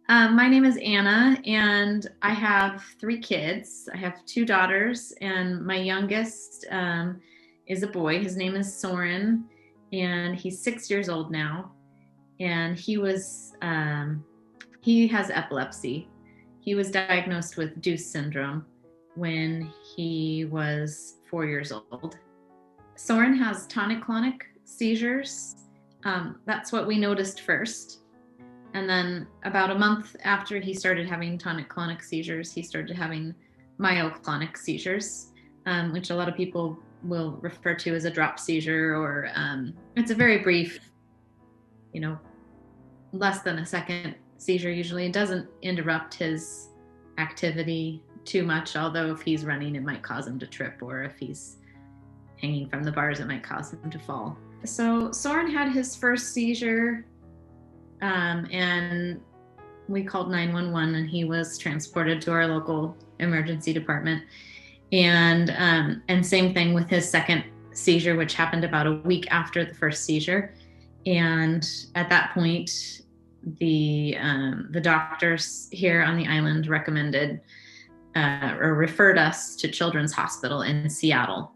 My name is Anna, and I have three kids. I have two daughters, and my youngest is a boy. His name is Soren, and he's 6 years old now. And he has epilepsy. He was diagnosed with Doose Syndrome when he was 4 years old. Soren has tonic-clonic seizures. That's what we noticed first. And then about a month after he started having tonic-clonic seizures, he started having myoclonic seizures, which a lot of people will refer to as a drop seizure, or it's a very brief, less than a second seizure usually. It doesn't interrupt his activity too much, although if he's running, it might cause him to trip, or if he's hanging from the bars, it might cause him to fall. So Soren had his first seizure, and we called 911, and he was transported to our local emergency department. And same thing with his second seizure, which happened about a week after the first seizure. And at that point, the doctors here on the island recommended or referred us to Children's Hospital in Seattle.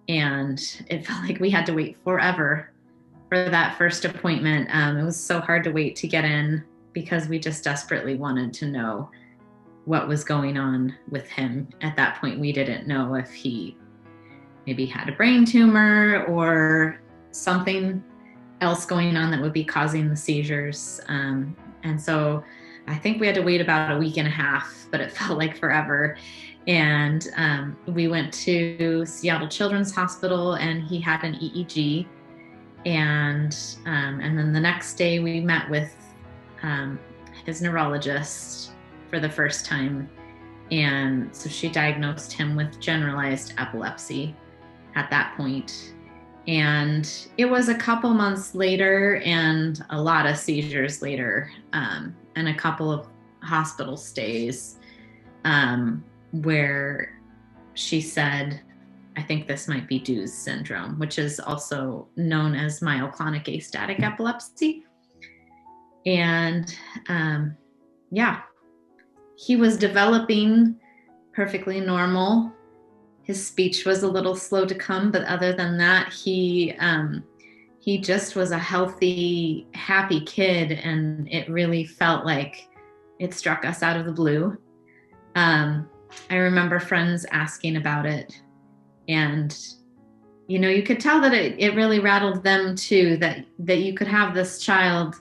And it felt like we had to wait forever for that first appointment. It was so hard to wait to get in because we just desperately wanted to know what was going on with him. At that point, we didn't know if he maybe had a brain tumor or something else going on that would be causing the seizures. And so I think we had to wait about a week and a half, but it felt like forever. And we went to Seattle Children's Hospital, and he had an EEG. And then the next day we met with his neurologist for the first time. And so she diagnosed him with generalized epilepsy at that point. And it was a couple months later and a lot of seizures later, and a couple of hospital stays where she said, I think this might be Doose Syndrome, which is also known as Myoclonic Atonic Epilepsy. And he was developing perfectly normal. His speech was a little slow to come, but other than that, he just was a healthy, happy kid, and it really felt like it struck us out of the blue. I remember friends asking about it, and you could tell that it really rattled them too, that you could have this child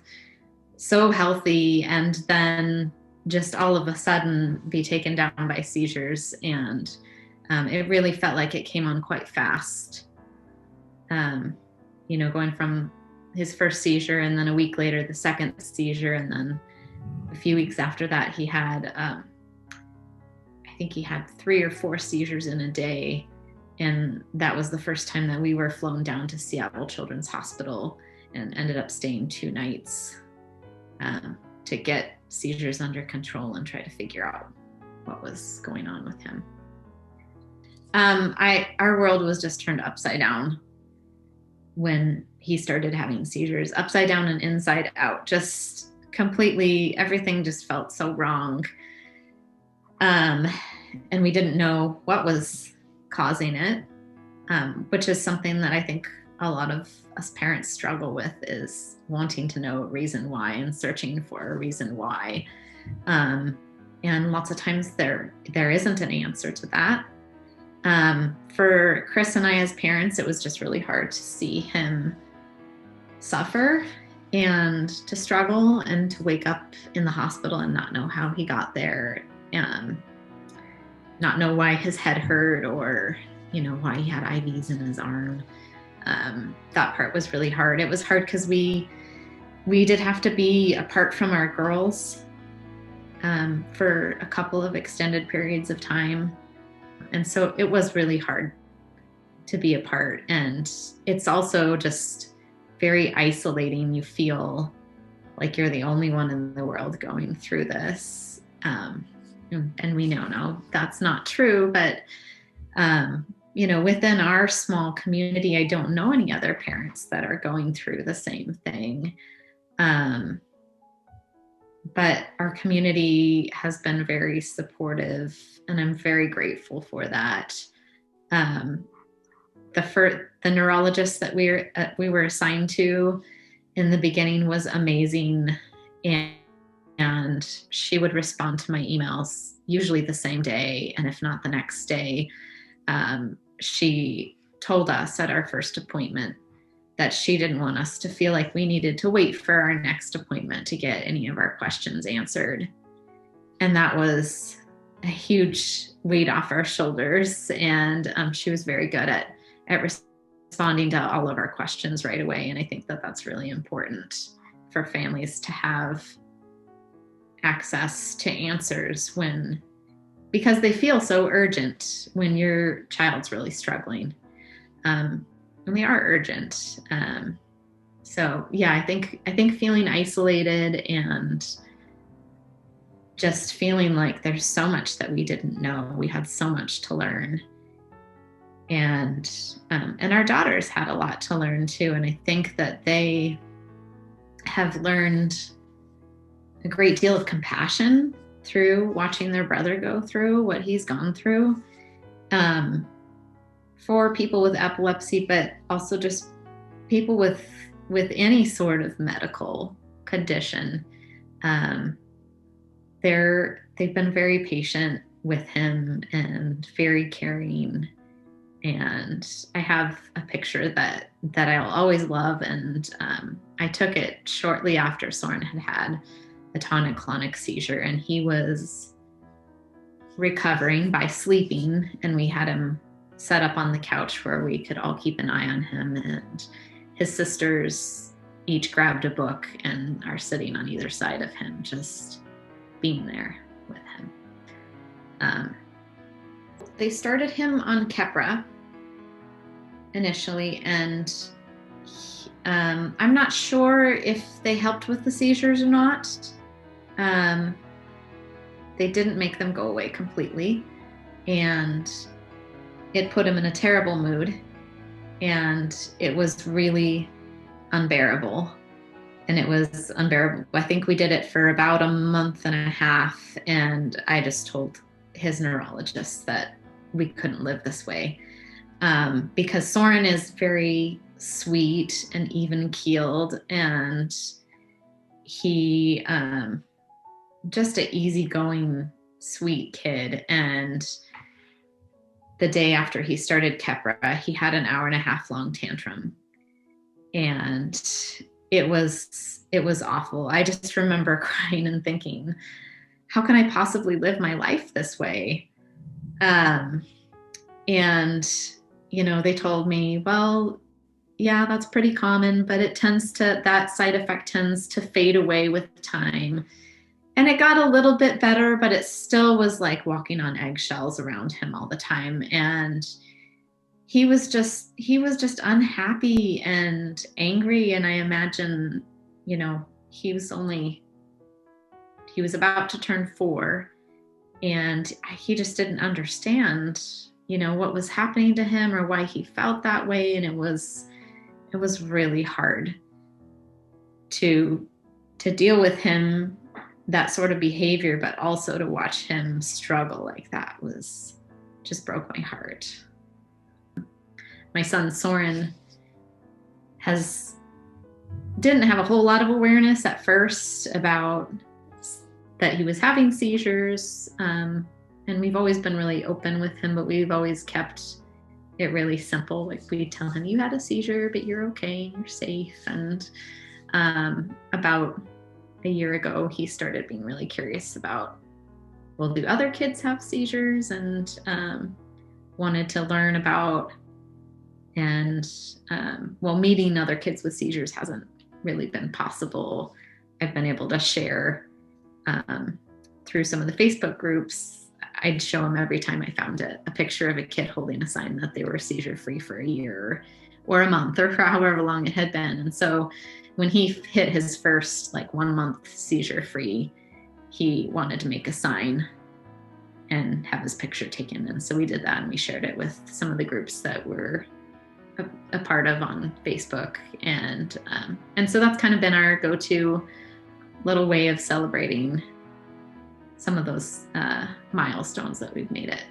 so healthy and then just all of a sudden be taken down by seizures. And it really felt like it came on quite fast. Going from his first seizure, and then a week later, the second seizure. And then a few weeks after that, he had, I think he had 3 or 4 seizures in a day. And that was the first time that we were flown down to Seattle Children's Hospital and ended up staying 2 nights to get seizures under control and try to figure out what was going on with him. Our world was just turned upside down when he started having seizures, upside down and inside out, just completely, everything just felt so wrong. And we didn't know what was causing it, which is something that I think a lot of us parents struggle with, is wanting to know a reason why and searching for a reason why. And lots of times there isn't an answer to that. For Chris and I as parents, it was just really hard to see him suffer and to struggle and to wake up in the hospital and not know how he got there, and not know why his head hurt, or why he had IVs in his arm. That part was really hard. It was hard because we did have to be apart from our girls for a couple of extended periods of time. And so it was really hard to be apart. And it's also just very isolating. You feel like you're the only one in the world going through this. And we know that's not true, but within our small community, I don't know any other parents that are going through the same thing. but our community has been very supportive, and I'm very grateful for that. The neurologist that we were assigned to in the beginning was amazing, and she would respond to my emails usually the same day, and if not the next day. She told us at our first appointment that she didn't want us to feel like we needed to wait for our next appointment to get any of our questions answered. And that was a huge weight off our shoulders. And she was very good at responding to all of our questions right away. And I think that that's really important for families to have access to answers because they feel so urgent when your child's really struggling. And they are urgent. So yeah, I think feeling isolated and just feeling like there's so much that we didn't know. We had so much to learn. And our daughters had a lot to learn too. And I think that they have learned a great deal of compassion through watching their brother go through what he's gone through. For people with epilepsy, but also just people with any sort of medical condition. They've been very patient with him and very caring. And I have a picture that I'll always love. And I took it shortly after Soren had a tonic-clonic seizure, and he was recovering by sleeping, and we had him set up on the couch where we could all keep an eye on him, and his sisters each grabbed a book and are sitting on either side of him, just being there with him. They started him on Keppra initially, and I'm not sure if they helped with the seizures or not. They didn't make them go away completely, and it put him in a terrible mood, and it was really unbearable. And it was unbearable. I think we did it for about a month and a half, and I just told his neurologist that we couldn't live this way, because Soren is very sweet and even-keeled, and he just an easygoing, sweet kid. And the day after he started Keppra, he had an 1.5 hour long tantrum, and it was awful. I just remember crying and thinking, how can I possibly live my life this way? And they told me, well, yeah, that's pretty common, but that side effect tends to fade away with time. And it got a little bit better, but it still was like walking on eggshells around him all the time. And he was just unhappy and angry. And I imagine, he was about to turn 4, and he just didn't understand, what was happening to him or why he felt that way. And it was really hard to deal with him, that sort of behavior, but also to watch him struggle like that just broke my heart. My son Soren didn't have a whole lot of awareness at first about that he was having seizures. And we've always been really open with him, but we've always kept it really simple. Like, we tell him, you had a seizure, but you're okay, you're safe. And about a year ago, he started being really curious about, well, do other kids have seizures? And wanted to learn about, and meeting other kids with seizures hasn't really been possible. I've been able to share through some of the Facebook groups. I'd show him every time I found a picture of a kid holding a sign that they were seizure-free for a year or a month or for however long it had been. And so when he hit his first 1 month seizure-free, he wanted to make a sign and have his picture taken. And so we did that, and we shared it with some of the groups that we're a part of on Facebook. And so that's kind of been our go-to little way of celebrating some of those milestones that we've made it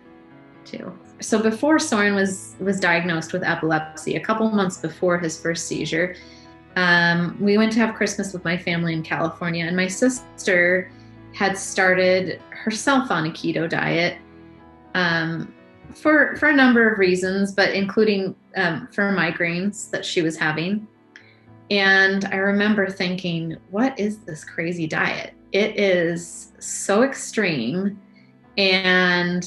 to. So before Soren was diagnosed with epilepsy, a couple months before his first seizure, we went to have Christmas with my family in California, and my sister had started herself on a keto diet for a number of reasons, but including for migraines that she was having. And I remember thinking, what is this crazy diet? It is so extreme. And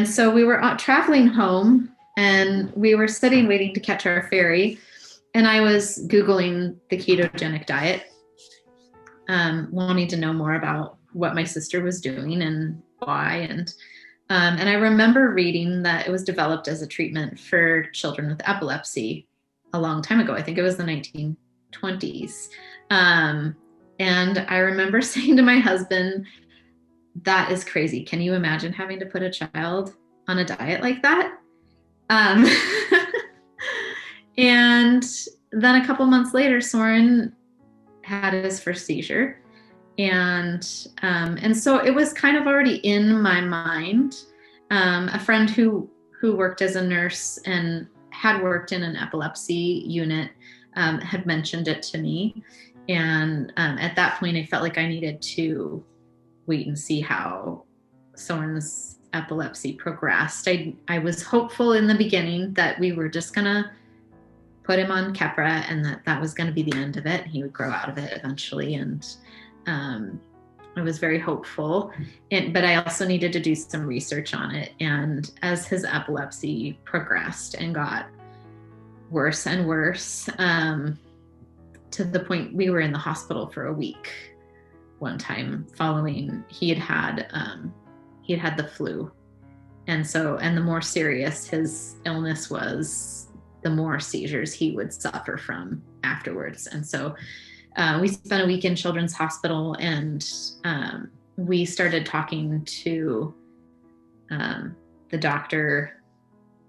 so we were traveling home, and we were sitting waiting to catch our ferry. And I was Googling the ketogenic diet, wanting to know more about what my sister was doing and why. And I remember reading that it was developed as a treatment for children with epilepsy a long time ago. I think it was the 1920s. And I remember saying to my husband, that is crazy. Can you imagine having to put a child on a diet like that? And then a couple months later, Soren had his first seizure. And so it was kind of already in my mind. A friend who worked as a nurse and had worked in an epilepsy unit had mentioned it to me. And at that point, I felt like I needed to wait and see how Soren's epilepsy progressed. I was hopeful in the beginning that we were just going to put him on Keppra and that was going to be the end of it. He would grow out of it eventually. And I was very hopeful, but I also needed to do some research on it. And as his epilepsy progressed and got worse and worse, to the point we were in the hospital for a week one time following he had the flu. And the more serious his illness was, the more seizures he would suffer from afterwards. And so we spent a week in Children's Hospital, and we started talking to the doctor,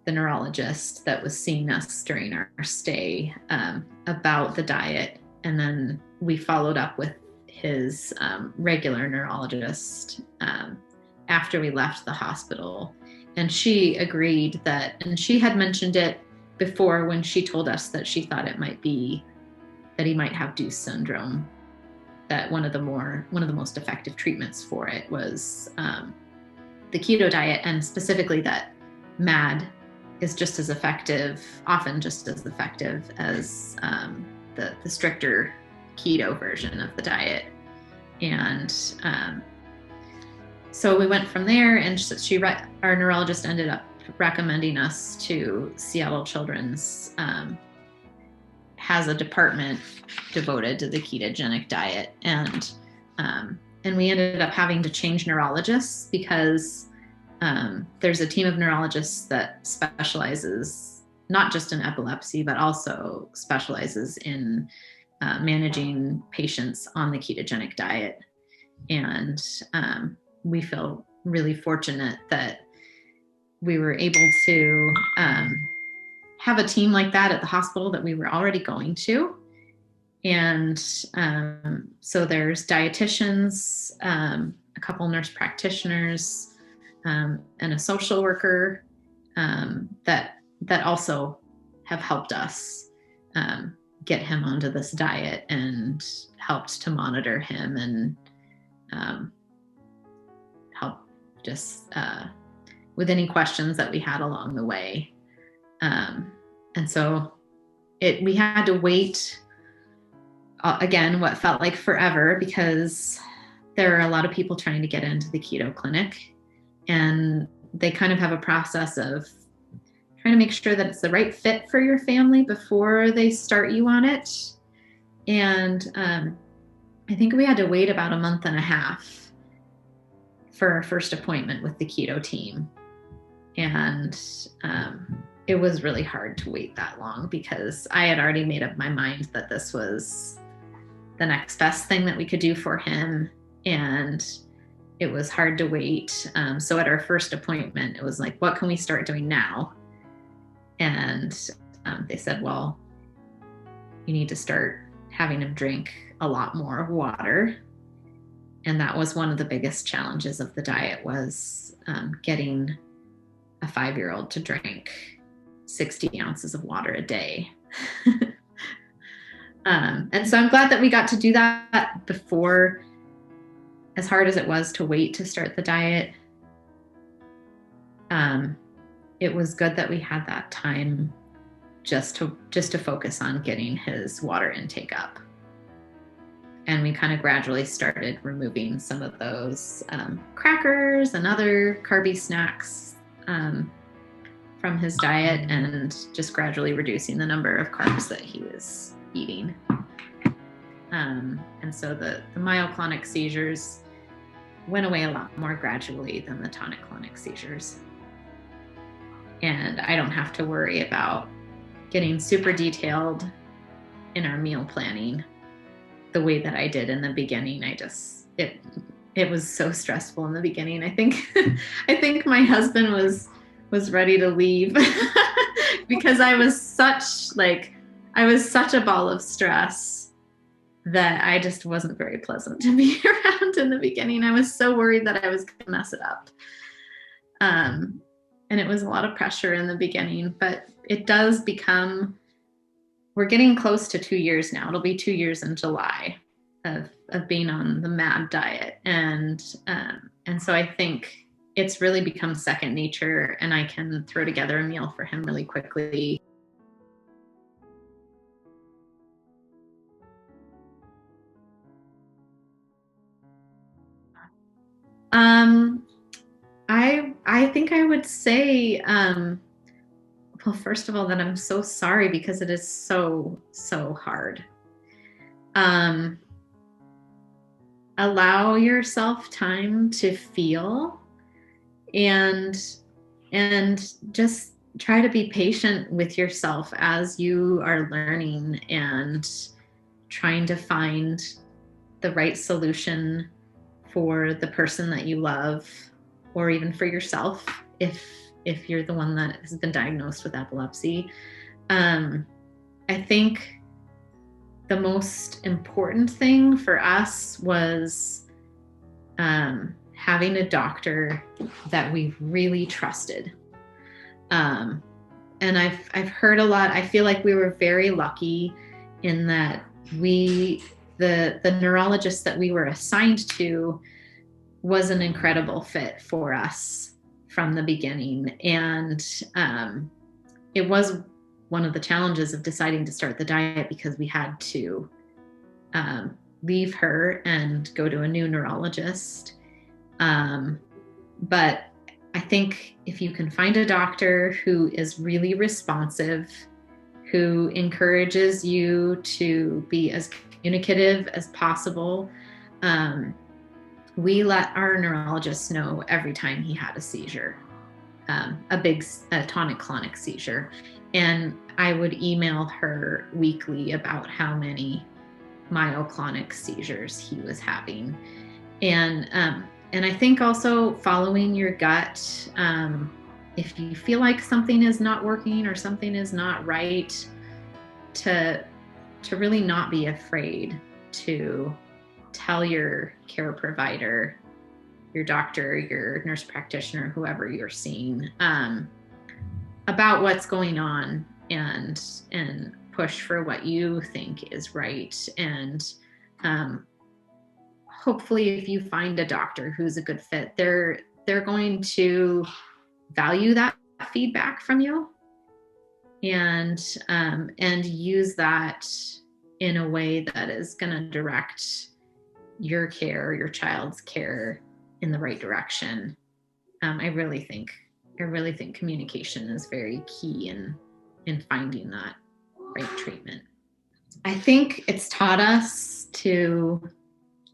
the neurologist that was seeing us during our stay, about the diet. And then we followed up with his regular neurologist after we left the hospital. And she agreed and she had mentioned it before when she told us that she thought it might be that he might have Doose Syndrome, that one of the most effective treatments for it was the keto diet, and specifically that MAD is just as effective, often just as effective as the stricter keto version of the diet. And so we went from there, and our neurologist ended up recommending us to Seattle Children's, has a department devoted to the ketogenic diet. And we ended up having to change neurologists because there's a team of neurologists that specializes not just in epilepsy, but also specializes in managing patients on the ketogenic diet. And we feel really fortunate that we were able to have a team like that at the hospital that we were already going to. And so there's dietitians, a couple nurse practitioners, and a social worker that also have helped us get him onto this diet and helped to monitor him and help just with any questions that we had along the way. And so we had to wait, again, what felt like forever, because there are a lot of people trying to get into the keto clinic, and they kind of have a process of trying to make sure that it's the right fit for your family before they start you on it. And I think we had to wait about a month and a half for our first appointment with the keto team. And it was really hard to wait that long because I had already made up my mind that this was the next best thing that we could do for him. And it was hard to wait. So at our first appointment, it was like, what can we start doing now? And they said, well, you need to start having him drink a lot more water. And that was one of the biggest challenges of the diet, was getting a 5-year-old to drink 60 ounces of water a day. And so I'm glad that we got to do that before, as hard as it was to wait to start the diet. It was good that we had that time just to focus on getting his water intake up. And we kind of gradually started removing some of those crackers and other carby snacks from his diet, and just gradually reducing the number of carbs that he was eating. And so the myoclonic seizures went away a lot more gradually than the tonic-clonic seizures. And I don't have to worry about getting super detailed in our meal planning the way that I did in the beginning. It was so stressful in the beginning. I think my husband was ready to leave because I was such a ball of stress that I just wasn't very pleasant to be around in the beginning. I was so worried that I was going to mess it up. And it was a lot of pressure in the beginning, but it does become, we're getting close to 2 years now. It'll be 2 years in July of being on the MAD diet. And so I think it's really become second nature, and I can throw together a meal for him really quickly. I think I would say, well, first of all, that I'm so sorry, because it is so, so hard. Allow yourself time to feel, and just try to be patient with yourself as you are learning and trying to find the right solution for the person that you love, or even for yourself if you're the one that has been diagnosed with epilepsy. I think the most important thing for us was having a doctor that we really trusted. And I've heard a lot. I feel like we were very lucky in that the neurologist that we were assigned to was an incredible fit for us from the beginning. And it was one of the challenges of deciding to start the diet, because we had to leave her and go to a new neurologist. But I think if you can find a doctor who is really responsive, who encourages you to be as communicative as possible, we let our neurologist know every time he had a seizure, a big tonic-clonic seizure. And I would email her weekly about how many myoclonic seizures he was having. And I think also following your gut, if you feel like something is not working or something is not right, to really not be afraid to tell your care provider, your doctor, your nurse practitioner, whoever you're seeing, about what's going on, and push for what you think is right. And hopefully, if you find a doctor who's a good fit, they're going to value that feedback from you, and use that in a way that is going to direct your care, your child's care, in the right direction. I really think communication is very key in finding that right treatment. I think it's taught us to,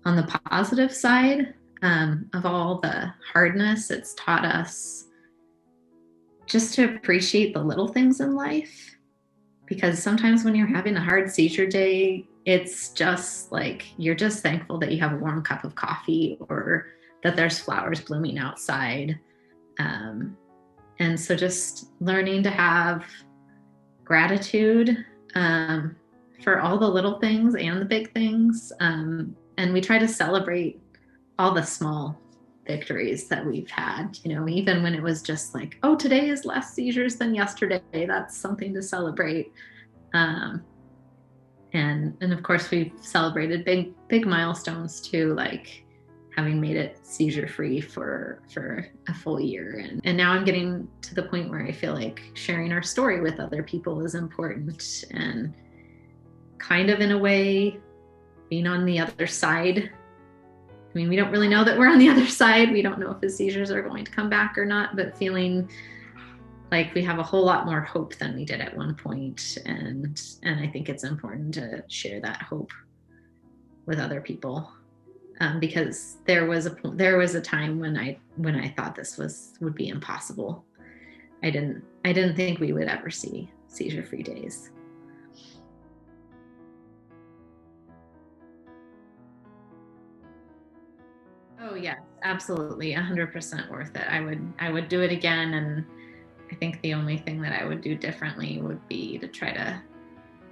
on the positive side of all the hardness, it's taught us just to appreciate the little things in life. Because sometimes when you're having a hard seizure day, it's just like, you're just thankful that you have a warm cup of coffee, or that there's flowers blooming outside. And so just learning to have gratitude for all the little things and the big things. And we try to celebrate all the small victories that we've had, even when it was just like, oh, today is less seizures than yesterday. That's something to celebrate. And of course, we've celebrated big milestones too, like having made it seizure-free for a full year. And now I'm getting to the point where I feel like sharing our story with other people is important, and kind of in a way being on the other side. I mean, we don't really know that we're on the other side. We don't know if the seizures are going to come back or not, but feeling like we have a whole lot more hope than we did at one point. And I think it's important to share that hope with other people, because there was a time when I thought this would be impossible. I didn't think we would ever see seizure-free days. Oh yes, absolutely, 100% worth it. I would do it again, and I think the only thing that I would do differently would be to try to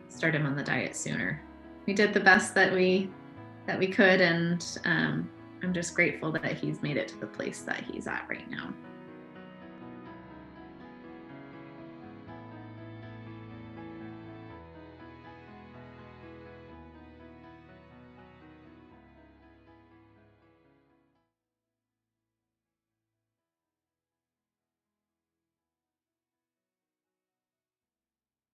start him on the diet sooner. We did the best that we could, and I'm just grateful that he's made it to the place that he's at right now.